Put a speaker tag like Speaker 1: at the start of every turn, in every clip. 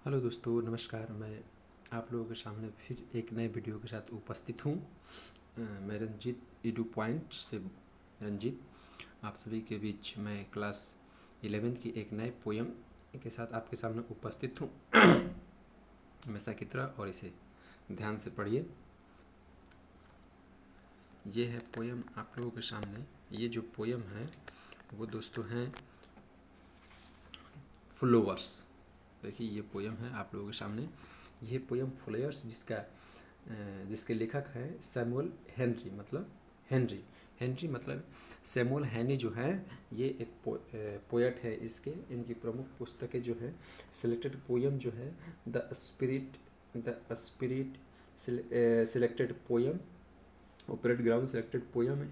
Speaker 1: Hello दोस्तों, नमस्कार। मैं आप लोगों के सामने फिर एक नए वीडियो के साथ उपस्थित हूँ। मैं रंजीत ईडू पॉइंट से रंजीत आप सभी के बीच मैं क्लास 11th की एक नए पोयम के साथ आपके सामने उपस्थित हूँ। हमेशा की तरह, और इसे ध्यान से पढ़िए। ये है पोयम आप लोगों के सामने। ये जो पोयम है वो दोस्तों हैं फ्लोवर्स। देखिए, ये पोयम है आप लोगों के सामने। ये पोयम फ्लोवर्स जिसके लेखक हैं सैमुअल हेनरी, मतलब हेनरी हेनरी मतलब सैमुअल हेनी जो है, ये एक पोएट है। इनकी प्रमुख पुस्तकें जो है सिलेक्टेड पोयम जो है the spirit selected poem, opened ground selected poem,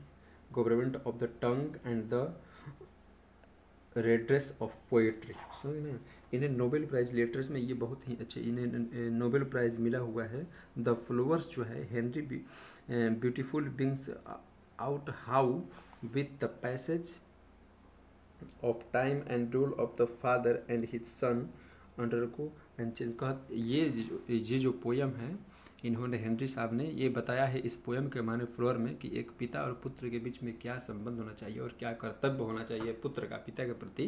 Speaker 1: government of the tongue and the redress of poetry. समझ ना, इन्हें नोबेल प्राइज़ लिटरेचर में ये बहुत ही अच्छे इन्हें नोबेल प्राइज़ मिला हुआ है। द फ्लोवर्स जो है Henry beautiful beings out how with the passage of time and role of the father and his son undergo and change. ये जो पोयम है, इन्होंने हेनरी साहब ने ये बताया है इस पोयम के माने फ्लोर में कि एक पिता और पुत्र के बीच में क्या संबंध होना चाहिए और क्या कर्तव्य होना चाहिए पुत्र का पिता के प्रति।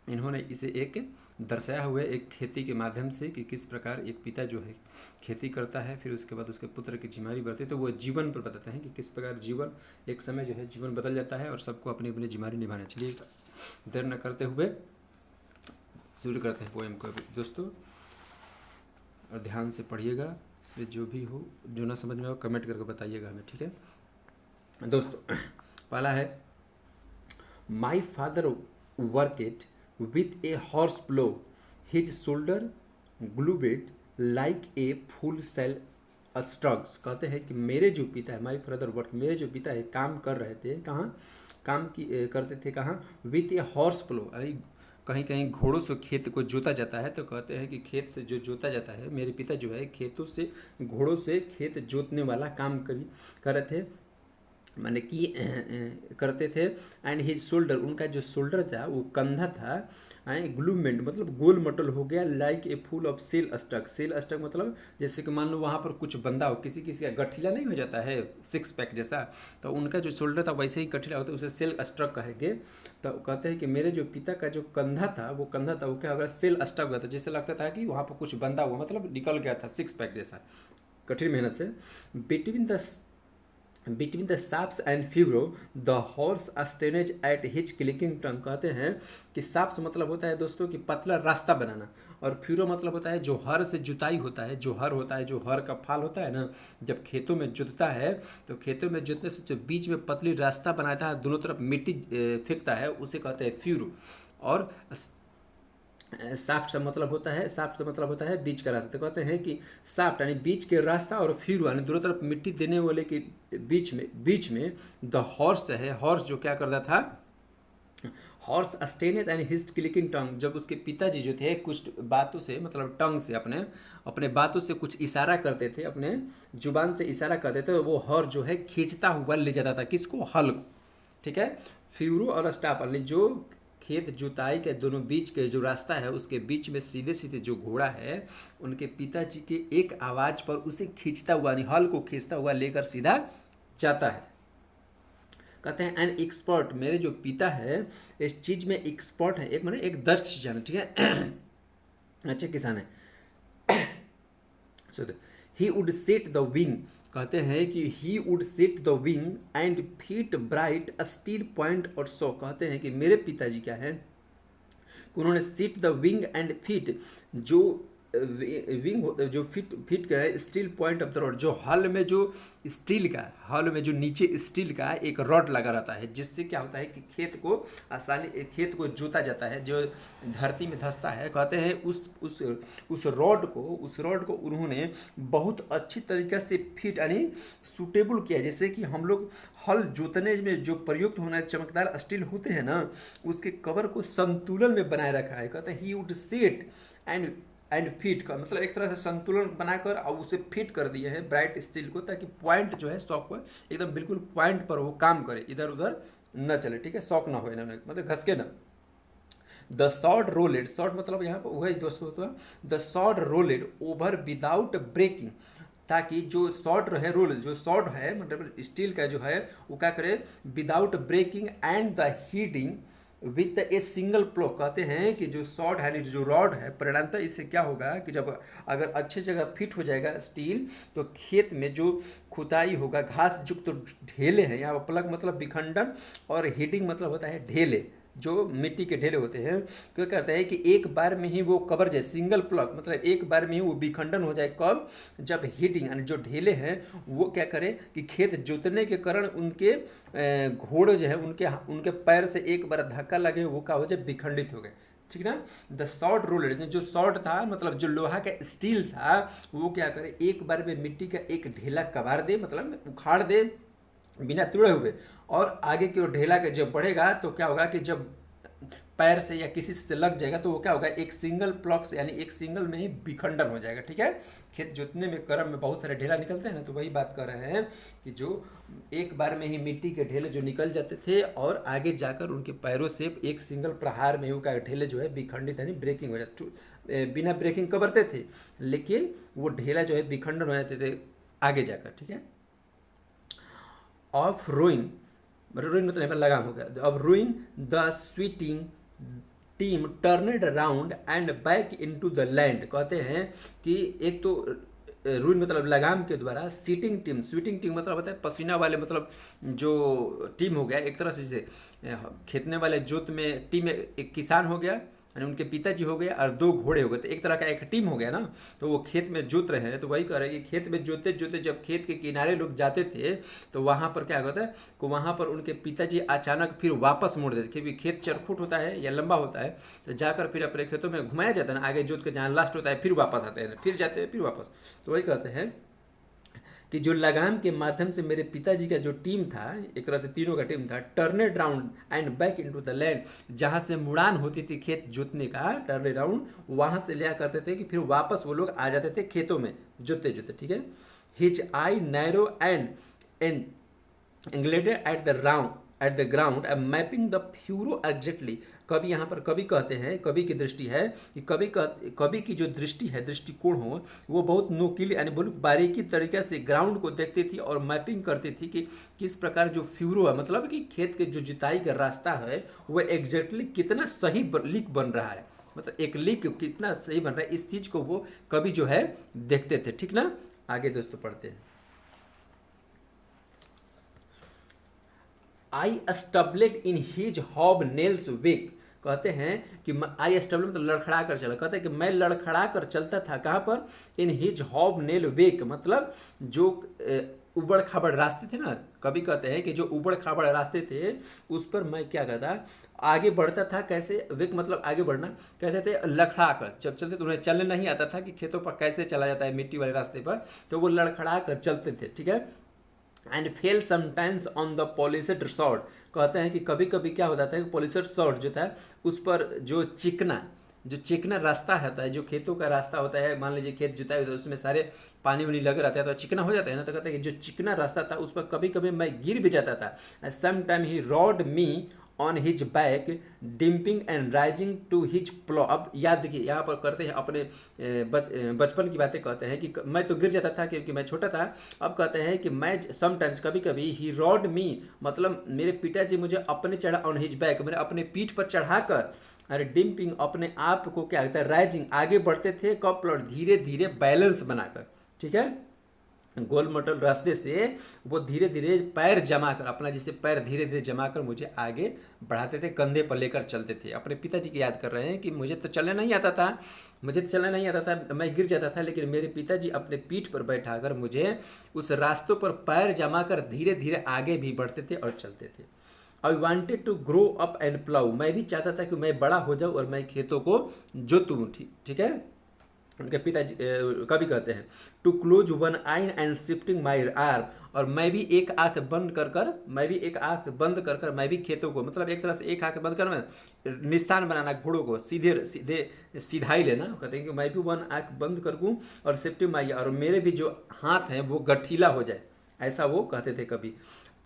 Speaker 1: इन्होंने इसे एक दर्शाया हुआ है एक खेती के माध्यम से कि किस प्रकार एक पिता जो है खेती करता है, फिर उसके बाद उसके पुत्र की जिम्मेदारी बढ़ती है, तो वो जीवन पर बताते हैं कि किस प्रकार जीवन एक समय जो है जीवन बदल जाता है और सबको अपनी अपनी जिम्मेदारी निभाना चाहिए। देर न करते हुए शुरू करते हैं पोएम को दोस्तों, और ध्यान से पढ़िएगा। इसमें जो भी हो, जो ना समझ में हो कमेंट करके बताइएगा हमें, ठीक है दोस्तों। पहला है, my father worked with a horse plough, his shoulder globed like a full sail strung. कहते हैं कि मेरे जो पिता है, माई फादर वर्क, मेरे जो पिता है काम कर रहे थे, कहाँ काम की करते थे, कहाँ, विथ ए हॉर्स ब्लो, यानी कहीं कहीं घोड़ों से खेत को जोता जाता है। तो कहते हैं कि खेत से जो जोता जाता है, मेरे पिता जो है खेतों से घोड़ों से खेत जोतने वाला काम कर रहे थे, माने कि करते थे। एंड हिज शोल्डर, उनका जो शोल्डर था वो कंधा था, ग्लूमेंट मतलब गोल मटोल हो गया, like a full of sail stuck. Sail stuck मतलब जैसे कि मान लो वहाँ पर कुछ बंदा हो, किसी किसी का गठीला नहीं हो जाता है सिक्स पैक जैसा, तो उनका जो शोल्डर था वैसे ही गठीला होता है, उसे सेल स्टक कहेंगे। तो कहते हैं कि मेरे जो पिता का जो कंधा था वो क्या होगा, सेल स्टक हुआ था, जैसे लगता था कि वहाँ पर कुछ बंदा हुआ, मतलब निकल गया था सिक्स पैक जैसा कठिन मेहनत से। Between the shafts and furrow the horse strained at his clicking tongue. कहते हैं कि साप्स मतलब होता है दोस्तों कि पतला रास्ता बनाना, और फ्यूरो मतलब होता है जो हर से जुताई होता है, जो हर होता है, जो हर का फाल होता है ना, जब खेतों में जुतता है तो खेतों में जुतने से जो बीच में पतली रास्ता बनाता है, दोनों तरफ मिट्टी फेंकता है, उसे कहते हैं फ्यूरो। और साफ्ट से मतलब होता है बीच का रास्ता। तो कहते हैं कि साफ्ट यानी बीच के रास्ता, और फ्यूरो यानी दोनों तरफ मिट्टी देने वाले के बीच में द हॉर्स है, हॉर्स जो क्या करता था, हॉर्स स्टेनेड एंड हिज क्लिकिंग टंग। जब उसके पिताजी जो थे कुछ बातों से, मतलब टंग से, अपने बातों से कुछ इशारा करते थे, अपने जुबान से इशारा करते थे, तो वो हॉर्स जो है खींचता हुआ ले जाता था किसको, हल को, ठीक है। फ्यूरो और स्टाफ यानी जो खेत जुताई के दोनों बीच के जो रास्ता है उसके बीच में सीधे सीधे जो घोड़ा है, उनके पिताजी के एक आवाज़ पर उसे खींचता हुआ, यानी हल को खींचता हुआ लेकर सीधा जाता है। कहते हैं एन एक्सपर्ट, मेरे जो पिता है इस चीज़ में एक्सपर्ट है, एक माने एक दक्ष किसान है, ठीक है, अच्छे किसान है। So he would set the wing, कहते हैं कि he would set the wing and fit bright steel point और सो। कहते हैं कि मेरे पिताजी क्या है, उन्होंने seat the wing and feet, जो विंग जो फिट का है steel point of the rod, जो हल में जो नीचे स्टील का एक रॉड लगा रहता है, जिससे क्या होता है कि खेत को जोता जाता है, जो धरती में धंसता है। कहते हैं उस रॉड को उन्होंने बहुत अच्छी तरीके से फिट यानी सूटेबल किया, जैसे कि हम लोग हल जोतने में जो प्रयुक्त होना चमकदार स्टील होते हैं ना, उसके कवर को संतुलन में बनाए रखा है। कहते हैं ही वुड सेट एंड फिट का मतलब एक तरह से संतुलन बनाकर और उसे फिट कर दिए हैं ब्राइट स्टील को, ताकि पॉइंट जो है शॉक को एकदम बिल्कुल पॉइंट पर वो काम करे, इधर उधर न चले, ठीक है, शॉक ना हो, इन्होंने मतलब घसके ना। द सॉर्ड रोलेड, सॉर्ड मतलब यहाँ पर वही दोस्तों होता है, the sod rolled over without breaking, ताकि जो सॉर्ड है रोल, जो सॉर्ड है मतलब स्टील का जो है वो क्या करे, without breaking and the heating with a single plough. कहते हैं कि जो सॉर्ड है जो रॉड है, परिणामतः इससे क्या होगा कि जब अगर अच्छे जगह फिट हो जाएगा स्टील, तो खेत में जो खुदाई होगा, घास युक्त तो ढेले हैं, यहाँ पर प्लग मतलब विखंडन और हीटिंग मतलब होता है ढेले, जो मिट्टी के ढेले होते हैं, क्या कहते हैं कि एक बार में ही वो कवर जाए, सिंगल प्लग मतलब एक बार में ही वो विखंडन हो जाए। कब? जब हीटिंग यानी जो ढेले हैं वो क्या करे कि खेत जोतने के कारण उनके घोड़े जो है उनके उनके पैर से एक बार धक्का लगे, वो क्या हो जाए, विखंडित हो गए। ठीक ना। द शॉर्ट रोलर, जो शॉर्ट था मतलब जो लोहा का स्टील था, वो क्या करे, एक बार में मिट्टी का एक ढेला कबार दे, मतलब उखाड़ दे बिना तुड़े हुए, और आगे की ओर ढेला के जब बढ़ेगा तो क्या होगा कि जब पैर से या किसी से लग जाएगा तो वो क्या होगा, एक सिंगल प्लग से यानी एक सिंगल में ही विखंडन हो जाएगा। ठीक है। खेत जोतने में क्रम में बहुत सारे ढेला निकलते हैं ना, तो वही बात कर रहे हैं कि जो एक बार में ही मिट्टी के ढेले जो निकल जाते थे और आगे जाकर उनके पैरों से एक सिंगल प्रहार में उनका ढेले जो है विखंडित यानी ब्रेकिंग हो जाते, बिना ब्रेकिंग कबरते थे, लेकिन वो ढेला जो है विखंडन हो जाते थे आगे जाकर। ठीक है। ऑफ रोइंग, रोइंग मतलब लगाम हो गया। अब rowing the sweating team turned around and back into the land. कहते हैं कि एक तो रूल मतलब लगाम के द्वारा सीटिंग टीम, स्वीटिंग टीम मतलब होता है पसीना वाले, मतलब जो टीम हो गया एक तरह से खेतने वाले जोत में टीम, एक किसान हो गया यानी उनके पिताजी हो गए और दो घोड़े हो गए, तो एक तरह का एक टीम हो गया ना। तो वो खेत में जोत रहे हैं, तो वही कह रहे हैं कि खेत में जोते जोते जब खेत के किनारे लोग जाते थे तो वहाँ पर क्या होता है कि वहाँ पर उनके पिताजी अचानक फिर वापस मोड़ देते, क्योंकि खेत चरखुट होता है या लंबा होता है, तो जाकर फिर अपने खेतों में घुमाया जाता है ना, आगे जोत के जहाँ लास्ट होता है फिर वापस आते हैं, फिर जाते हैं फिर वापस। तो वही कहते हैं कि जो लगाम के माध्यम से मेरे पिताजी का जो टीम था, एक तरह से तीनों का टीम था, turn round and back into the land, जहां से मुड़ान होती थी खेत जोतने का, टर्न राउंड वहां से लिया करते थे कि फिर वापस वो लोग आ जाते थे खेतों में जोते जोते। ठीक है। His eye narrow and angled at the ground and mapping the furrow exactly. कभी यहाँ पर कभी कहते हैं, कभी की दृष्टि है कि कभी की जो दृष्टि है, दृष्टिकोण हो, वो बहुत नुकीली यानी बहुत बारीकी तरीके से ग्राउंड को देखती थी और मैपिंग करती थी कि किस प्रकार जो फ्यूरो है, मतलब कि खेत के जो जुताई का रास्ता है वो एग्जैक्टली कितना सही लीक बन रहा है, मतलब एक लीक कितना सही बन रहा है, इस चीज को वो कभी जो है देखते थे। ठीक ना। आगे दोस्तों पढ़ते हैं। आई स्टबलेड इन हिज हॉब नेल्स वेक। कहते हैं कि आई स्टबलेड मतलब लड़खड़ा कर चला, कहते हैं कि मैं लड़खड़ा कर चलता था, कहाँ पर, इन हिज हॉब नेल वेक, मतलब जो उबड़ खाबड़ रास्ते थे ना, कभी कहते हैं कि जो उबड़ खाबड़ रास्ते थे उस पर मैं क्या करता, आगे बढ़ता था। कैसे? वेक मतलब आगे बढ़ना, कहते थे लड़खड़ा कर, जब चलते तो उन्हें चलने नहीं आता था कि खेतों पर कैसे चला जाता है मिट्टी वाले रास्ते पर, तो वो लड़खड़ा कर चलते थे। ठीक है। And fail sometimes on the polished sword. कहते हैं कि कभी कभी क्या हो जाता है कि पॉलिशड सॉर्ड जो था उस पर जो चिकना रास्ता होता है, जो खेतों का रास्ता होता है, मान लीजिए खेत जुताई होता है उसमें सारे पानी वानी लगे रहता है तो चिकना हो जाता है ना, तो कहते हैं कि जो चिकना रास्ता था उस पर कभी कभी मैं गिर भी जाता था। Some time he rode me on his back dipping and rising to his plod. अब याद देखिए यहाँ पर करते हैं अपने बचपन की बातें, कहते हैं कि मैं तो गिर जाता था क्योंकि मैं छोटा था। अब कहते हैं कि मैं समटाइम्स कभी कभी ही रॉड मी मतलब मेरे पिताजी मुझे अपने चढ़ा ऑन हिज बैक, मेरे अपने पीठ पर चढ़ाकर, अरे डिम्पिंग अपने आप को क्या होता है, राइजिंग आगे बढ़ते थे, कब प्लॉट धीरे धीरे बैलेंस बनाकर। ठीक है। गोल मटोल रास्ते से वो धीरे धीरे पैर जमा कर, अपना जिसे पैर धीरे धीरे जमा कर मुझे आगे बढ़ाते थे, कंधे पर लेकर चलते थे। अपने पिताजी की याद कर रहे हैं कि मुझे तो चलना नहीं आता था, मैं गिर जाता था, लेकिन मेरे पिताजी अपने पीठ पर बैठाकर मुझे उस रास्तों पर पैर जमा कर धीरे धीरे आगे भी बढ़ते थे और चलते थे। I wanted to grow up and plough, मैं भी चाहता था कि मैं बड़ा हो जाऊं और मैं खेतों को जोतूं। ठीक है। उनके पिताजी कभी कहते हैं to close one eye and shifting my arm, और मैं भी एक आंख बंद कर कर मैं भी खेतों को, मतलब एक तरह से एक आंख बंद कर निशान बनाना घोड़ों को, सीधे सीधाई लेना। कहते हैं कि मैं भी वन आंख बंद कर दूँ और शिफ्टिंग माई, और मेरे भी जो हाथ हैं वो गठीला हो जाए, ऐसा वो कहते थे कभी।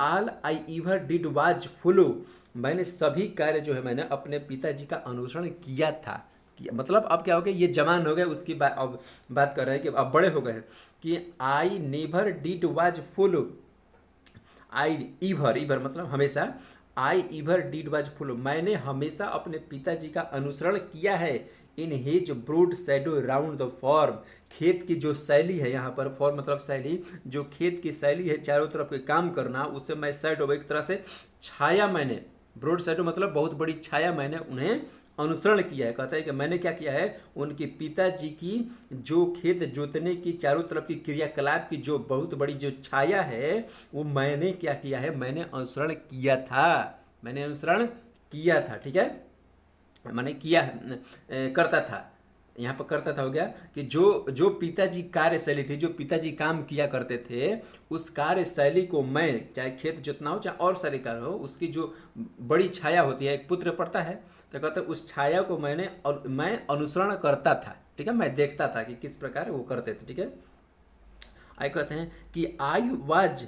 Speaker 1: All I ever did was follow, मैंने सभी कार्य जो है मैंने अपने पिताजी का अनुसरण किया था। मतलब अब क्या हो गया, ये जवान हो गए, उसकी अब बात कर रहे हैं कि अब बड़े हो गए हैं कि I never did was follow, I ever मतलब हमेशा, I ever did was follow, मैंने हमेशा अपने पिताजी का अनुसरण किया है। In his broad shadow round the farm, खेत की जो शैली है, यहाँ पर फॉर्म मतलब शैली, जो खेत की शैली है चारों तरफ के काम करना, उससे मैं शैडो एक तरह से छाया, मैंने ब्रॉड शैडो मतलब बहुत बड़ी छाया, मैंने उन्हें अनुसरण किया है। कहता है कि मैंने क्या किया है, उनके पिताजी की जो खेत जोतने की चारों तरफ की क्रियाकलाप की जो बहुत बड़ी जो छाया है, वो मैंने क्या किया है, मैंने अनुसरण किया था, मैंने अनुसरण किया था। ठीक है, मैंने किया करता था, यहाँ पर करता था हो गया कि जो पिताजी कार्यशैली थी, जो पिताजी काम किया करते थे, उस कार्यशैली को मैं, चाहे खेत जोतना हो चाहे और सारे कार्य हो, उसकी जो बड़ी छाया होती है, एक पुत्र पढ़ता है तो कहते हैं उस छाया को मैं अनुसरण करता था। ठीक है, मैं देखता था कि किस प्रकार वो करते थे। ठीक है, आई कहते हैं कि I was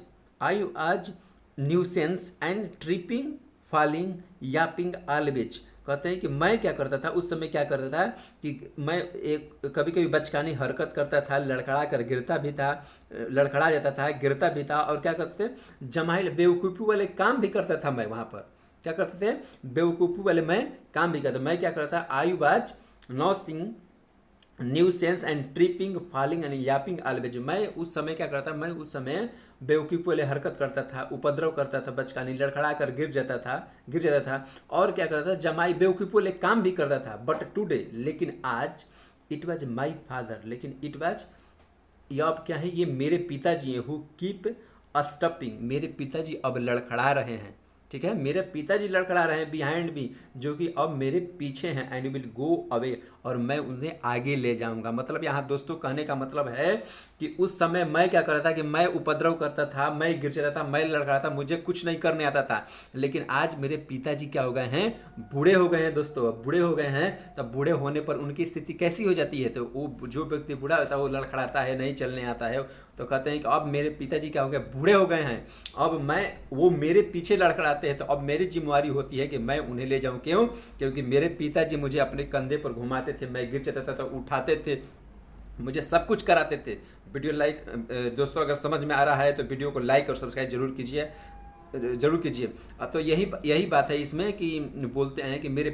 Speaker 1: nuisance and tripping falling Yaping always, कहते हैं कि मैं क्या करता था, उस समय क्या करता था कि मैं एक कभी कभी बचकानी हरकत करता था, लड़खड़ा कर गिरता भी था, लड़खड़ा जाता था, गिरता भी था, और क्या करते थे, जमाइल बेवकूफ़ी वाले काम भी करता था। मैं वहाँ पर क्या करते थे, बेवकूफ़ी वाले मैं काम भी करता। मैं क्या करता, I was nothing nuisance and tripping falling and yapping always, मैं उस समय क्या करता, मैं उस समय बेवकूफ़ी वाले हरकत करता था, उपद्रव करता था, बचकानी लड़खड़ा कर गिर जाता था, और क्या करता था, जमाई बेवकूफ़ी वाले काम भी करता था। बट टुडे, लेकिन आज, इट वाज माई फादर, लेकिन इट वाज, ये अब क्या है, ये मेरे पिताजी हैं, हु कीप स्टपिंग, मेरे पिताजी अब लड़खड़ा रहे हैं। ठीक है, मेरे पिताजी लड़खड़ा रहे हैं बिहाइंड भी, जो कि अब मेरे पीछे हैं, एंड विल गो अवे, और मैं उन्हें आगे ले जाऊंगा। मतलब यहाँ दोस्तों कहने का मतलब है कि उस समय मैं क्या कर रहा था कि मैं उपद्रव करता था, मैं गिर जाता था, मैं लड़खड़ा था, मुझे कुछ नहीं करने आता था, लेकिन आज मेरे पिताजी क्या हो गए हैं, बूढ़े हो गए हैं। दोस्तों अब बूढ़े हो गए हैं, तब बूढ़े होने पर उनकी स्थिति कैसी हो जाती है, तो वो जो व्यक्ति बूढ़ा होता है वो लड़खड़ाता है, नहीं चलने आता है, तो कहते हैं कि अब मेरे पिताजी क्या हो गए, बूढ़े हो गए हैं, अब वो मेरे पीछे लड़खड़ाते हैं, तो अब मेरी जिम्मेवारी होती है कि मैं उन्हें ले जाऊं। क्यों? क्योंकि मेरे पिताजी मुझे अपने कंधे पर घुमाते थे, मैं गिर जाता था तो उठाते थे, मुझे सब कुछ कराते थे। वीडियो लाइक दोस्तों अगर समझ में आ रहा है तो वीडियो को लाइक और सब्सक्राइब जरूर कीजिए। अब तो यही बात है इसमें कि बोलते हैं कि मेरे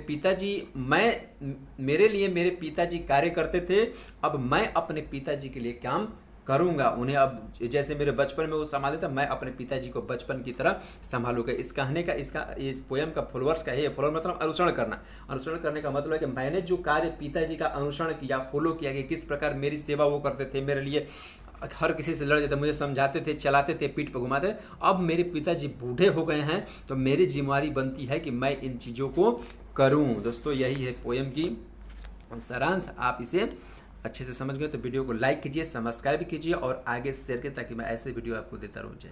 Speaker 1: लिए मेरे पिताजी कार्य करते थे, अब मैं अपने पिताजी के लिए काम करूंगा। उन्हें अब जैसे मेरे बचपन में वो संभाले था, मैं अपने पिताजी को बचपन की तरह संभालूंगा। इस कहने का, इस पोयम का फॉलोअर्स का है, फॉलो मतलब अनुसरण करना। अनुसरण करने का मतलब है कि मैंने जो कार्य पिताजी का अनुसरण किया, फॉलो किया, कि किस प्रकार मेरी सेवा वो करते थे, मेरे लिए हर किसी से लड़ जाते, मुझे समझाते थे, चलाते थे, पीठ पर घुमाते। अब मेरे पिताजी बूढ़े हो गए हैं, तो मेरी जिम्मेवारी बनती है कि मैं इन चीज़ों को करूं। दोस्तों यही है पोयम की सारांश। आप इसे अच्छे से समझ गए तो वीडियो को लाइक कीजिए, सब्सक्राइब कीजिए और आगे शेयर कीजिए, ताकि मैं ऐसे वीडियो आपको देता रहूं। जय